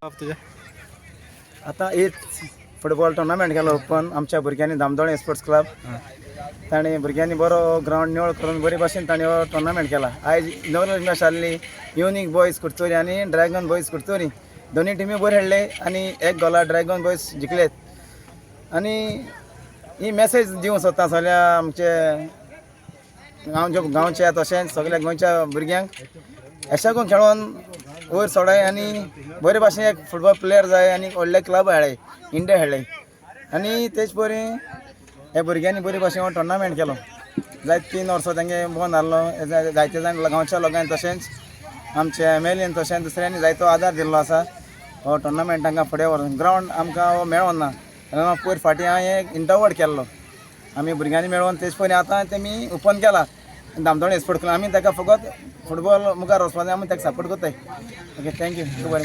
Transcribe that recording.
तुझ्या आता एक फुटबॉल टुर्नामेंट केलो ओपन आमच्या भुरग्यांनी धामदोळे स्पोर्ट्स क्लब ताणी भुरग्यांनी बरो ग्राउंड निवळ करून बरे भाशेन ताणी हो टुर्नामेंट केला. आयज नवरत्न मॅच आसली. युनिक बॉयज कुडचोरी आनी ड्रॅगन बॉयज कुडचोरी दोनी टिमी बरे खेळ्ळे आनी एक गोला ड्रॅगन बॉयज जिखलेत. आनी ही मॅसेज दिवंक सोदता सगळ्या आमचे गांवच्या तशेंच सगळ्या गोंयच्या भुरग्यांक अशें करून खेळोन वयर सोडाय आनी बरे भाशेन एक फुटबॉल प्लेयर जाय आनी व्हडले क्लब खेळ्ळे इंडिया खेळ्ळे आनी तेच परी हे भुरग्यांनी बरे भाशेन हो टुर्नामेंट केलो. जायत 3 वर्सां तांगे बंद आहलो. जायते जाण गांवच्या लोकांनी तशेंच आमच्या एमएलएन तशेंच दुसऱ्यांनी जायतो आदार दिल्लो आसा. हो टुर्नामेंट तांकां फुडें व्हरून ग्रावंड आमकां हो मेळोन ना. पयर फाटीं हांवें एक इंटरवर्ड केल्लो आमी भुरग्यांनी मेळोन तेच परी आतां तेमी ओपन केला धामदोळे स्पोर्ट्स क्लब. आमी ताका फकत फुटबॉल मुखार वचपाक आमी ताका सपोर्ट करताय. Okay thank you. बरें.